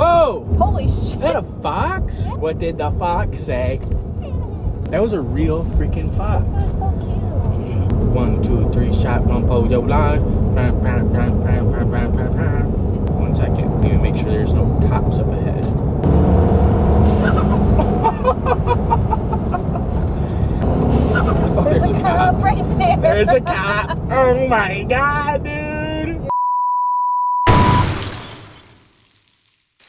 Whoa! Holy shit. Is that a fox? Yeah. What did the fox say? That was a real freaking fox. That was so cute. 1, 2, 3, shot, one pole, yo, live. 1 second. Need to make sure there's no cops up ahead. There's a cop right there. There's a cop. Oh my god, dude.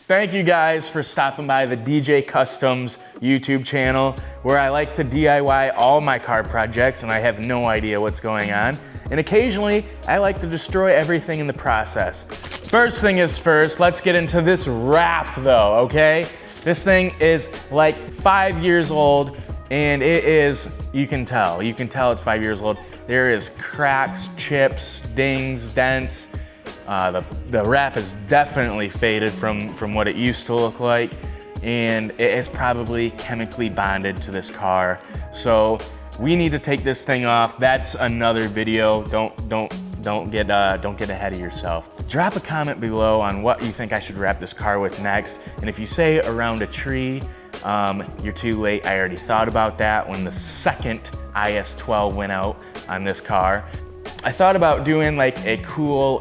Thank you guys for stopping by the DJ Customs YouTube channel, where I like to DIY all my car projects and I have no idea what's going on. And occasionally, I like to destroy everything in the process. First thing is first, let's get into this wrap though, okay? This thing is like 5 years old, and it is, you can tell it's 5 years old. There is cracks, chips, dings, dents. The wrap is definitely faded from what it used to look like, and it is probably chemically bonded to this car. So we need to take this thing off. That's another video. Don't get ahead of yourself. Drop a comment below on what you think I should wrap this car with next. And if you say around a tree, you're too late. I already thought about that when the second IS-12 went out on this car. I thought about doing like a cool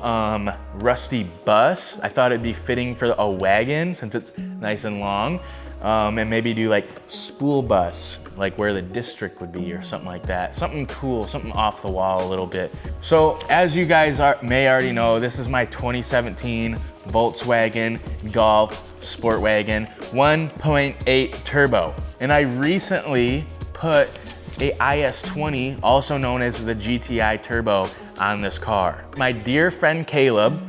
rusty bus. I thought it'd be fitting for a wagon since it's nice and long. And maybe do like spool bus, like where the district would be or something like that. Something cool, something off the wall a little bit. So as you guys may already know, this is my 2017 Volkswagen Golf Sportwagen 1.8 turbo. And I recently put a IS-20, also known as the GTI turbo, on this car. My dear friend Caleb,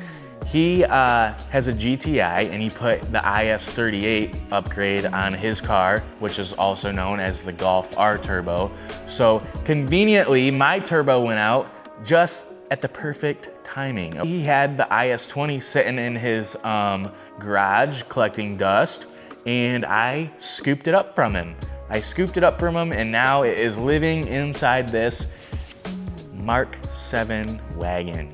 he has a GTI and he put the IS-38 upgrade on his car, which is also known as the Golf R turbo. So conveniently, my turbo went out just at the perfect timing. He had the IS-20 sitting in his garage collecting dust, and I scooped it up from him. And now it is living inside this Mark 7 wagon.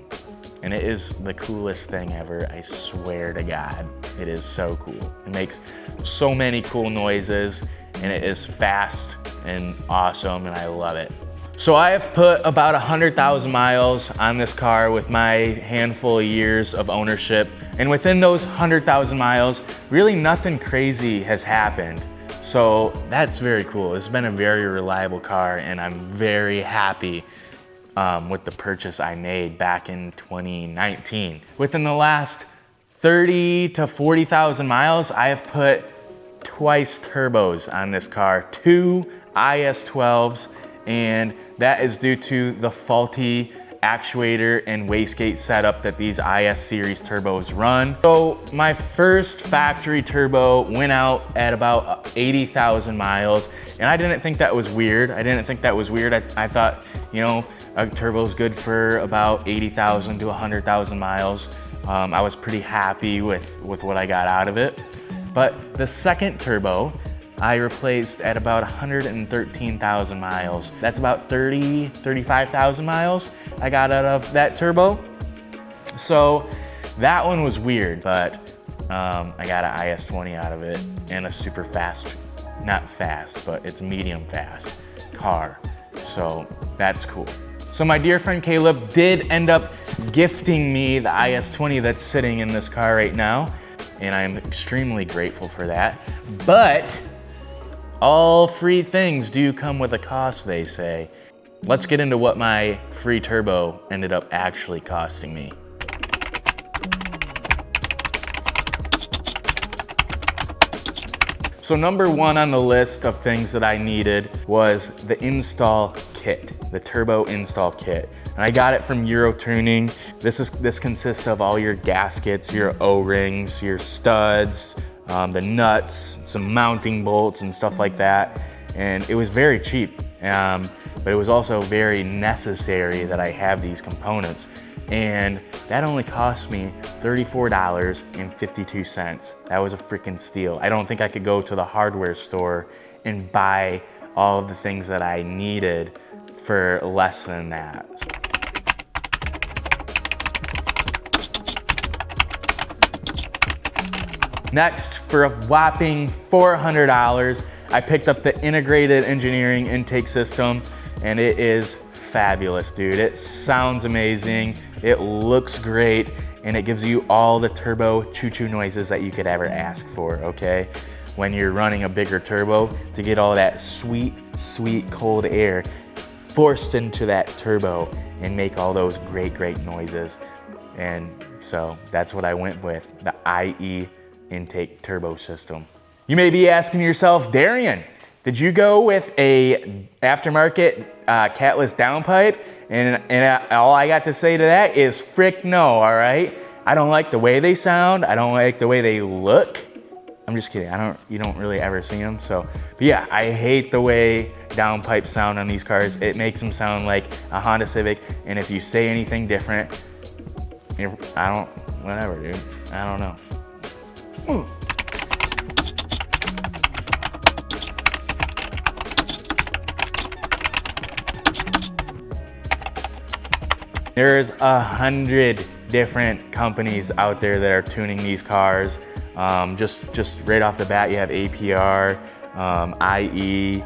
And it is the coolest thing ever, I swear to God. It is so cool. It makes so many cool noises, and it is fast and awesome, and I love it. So I have put about 100,000 miles on this car with my handful of years of ownership. And within those 100,000 miles, really nothing crazy has happened. So that's very cool. It's been a very reliable car, and I'm very happy with the purchase I made back in 2019. Within the last 30 to 40,000 miles, I have put twice turbos on this car, 2 IS-12s, and that is due to the faulty actuator and wastegate setup that these IS series turbos run. So my first factory turbo went out at about 80,000 miles, and I didn't think that was weird. I thought, you know, a turbo is good for about 80,000 to 100,000 miles. I was pretty happy with what I got out of it. But the second turbo, I replaced at about 113,000 miles. That's about 35,000 miles I got out of that turbo. So that one was weird, but I got an IS-20 out of it and a super fast, not fast, but it's medium fast car. So that's cool. So my dear friend Caleb did end up gifting me the IS-20 that's sitting in this car right now, and I'm extremely grateful for that. But all free things do come with a cost, they say. Let's get into what my free turbo ended up actually costing me. So number one on the list of things that I needed was the install kit, the turbo install kit. And I got it from Euro Tuning. This consists of all your gaskets, your O-rings, your studs, the nuts, some mounting bolts and stuff like that. And it was very cheap, but it was also very necessary that I have these components. And that only cost me $34.52. That was a freaking steal. I don't think I could go to the hardware store and buy all of the things that I needed for less than that. Next, for a whopping $400, I picked up the integrated engineering intake system, and it is fabulous, dude. It sounds amazing, it looks great, and it gives you all the turbo choo-choo noises that you could ever ask for, okay? When you're running a bigger turbo, to get all that sweet, sweet cold air forced into that turbo and make all those great, great noises. And so that's what I went with, the IE intake turbo system. You may be asking yourself, Darion, did you go with a aftermarket catless downpipe? And all I got to say to that is frick no, all right? I don't like the way they sound. I don't like the way they look. I'm just kidding, you don't really ever see them. So, but yeah, I hate the way downpipes sound on these cars. It makes them sound like a Honda Civic. And if you say anything different, whatever, dude, I don't know. Ooh. There's 100 different companies out there that are tuning these cars. Just right off the bat, you have APR, IE,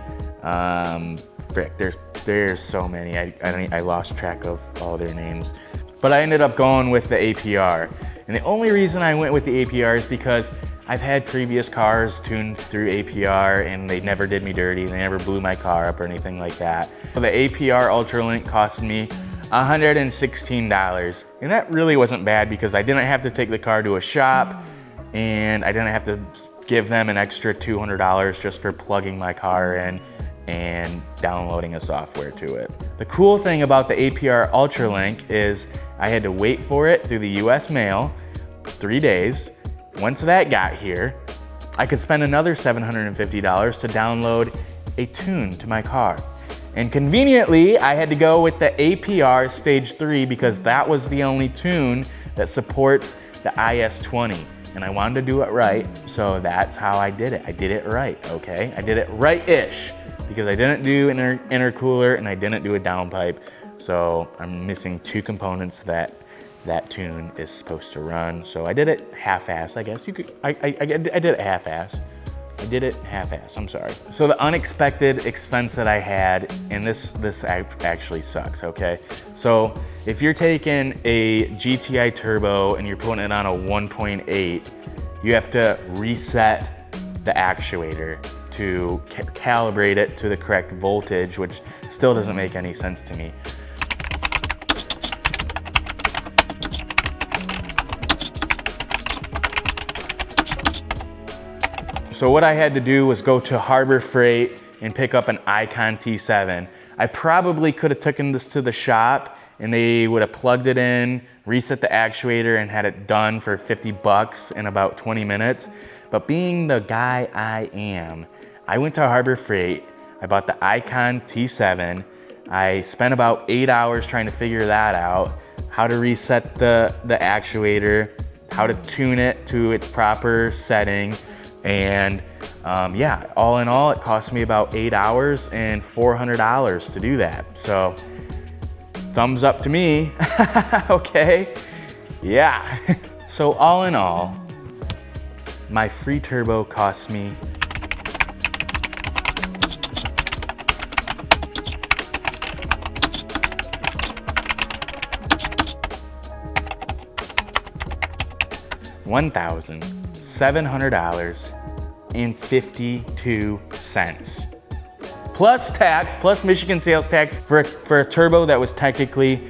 frick, there's so many. I lost track of all their names. But I ended up going with the APR. And the only reason I went with the APR is because I've had previous cars tuned through APR and they never did me dirty. They never blew my car up or anything like that. So the APR UltraLink cost me $116. And that really wasn't bad because I didn't have to take the car to a shop and I didn't have to give them an extra $200 just for plugging my car in and downloading a software to it. The cool thing about the APR UltraLink is I had to wait for it through the US mail 3 days. Once that got here, I could spend another $750 to download a tune to my car. And conveniently, I had to go with the APR Stage 3 because that was the only tune that supports the IS-20. And I wanted to do it right, so that's how I did it. I did it right, okay? I did it right-ish because I didn't do an intercooler and I didn't do a downpipe. So I'm missing 2 components that tune is supposed to run. So I did it half-assed, I guess. I did it half-assed. I did it half-assed, I'm sorry. So the unexpected expense that I had, and this actually sucks, okay? So if you're taking a GTI turbo and you're putting it on a 1.8, you have to reset the actuator to calibrate it to the correct voltage, which still doesn't make any sense to me. So what I had to do was go to Harbor Freight and pick up an Icon T7. I probably could have taken this to the shop and they would have plugged it in, reset the actuator and had it done for 50 bucks in about 20 minutes. But being the guy I am, I went to Harbor Freight, I bought the Icon T7. I spent about 8 hours trying to figure that out, how to reset the actuator, how to tune it to its proper setting. And yeah, all in all, it cost me about 8 hours and $400 to do that. So thumbs up to me, okay? Yeah. So all in all, my free turbo cost me $1,700.52. Plus tax, plus Michigan sales tax for a turbo that was technically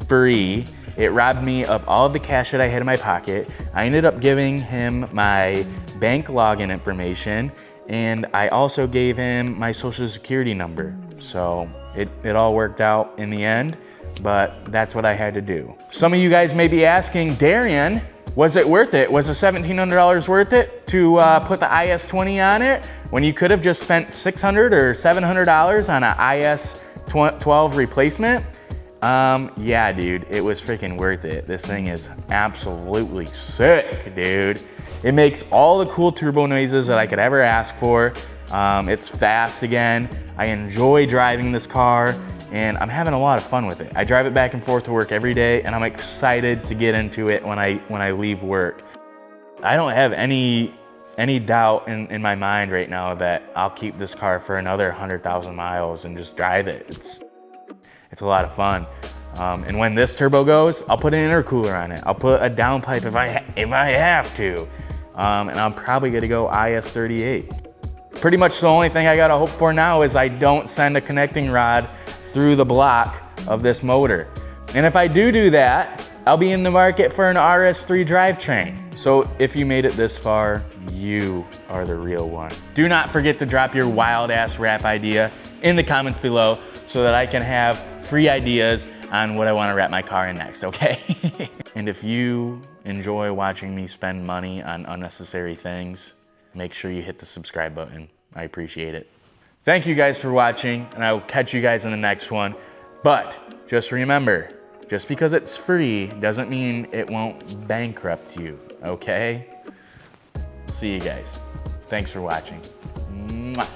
free. It robbed me of all of the cash that I had in my pocket. I ended up giving him my bank login information and I also gave him my social security number. So it all worked out in the end, but that's what I had to do. Some of you guys may be asking, Darion, was it worth it? Was the $1,700 worth it to put the IS-20 on it when you could have just spent $600 or $700 on an IS-12 replacement? Yeah, dude, it was freaking worth it. This thing is absolutely sick, dude. It makes all the cool turbo noises that I could ever ask for. It's fast again. I enjoy driving this car and I'm having a lot of fun with it. I drive it back and forth to work every day and I'm excited to get into it when I leave work. I don't have any any doubt in my mind right now that I'll keep this car for another 100,000 miles and just drive it. It's a lot of fun. And when this turbo goes, I'll put an intercooler on it. I'll put a downpipe if I have to. And I'm probably gonna go IS38. Pretty much the only thing I gotta hope for now is I don't send a connecting rod through the block of this motor. And if I do that, I'll be in the market for an RS3 drivetrain. So if you made it this far, you are the real one. Do not forget to drop your wild ass wrap idea in the comments below so that I can have free ideas on what I wanna wrap my car in next, okay? And if you enjoy watching me spend money on unnecessary things, make sure you hit the subscribe button. I appreciate it. Thank you guys for watching, and I will catch you guys in the next one. But just remember, just because it's free doesn't mean it won't bankrupt you, okay? See you guys. Thanks for watching. Mwah.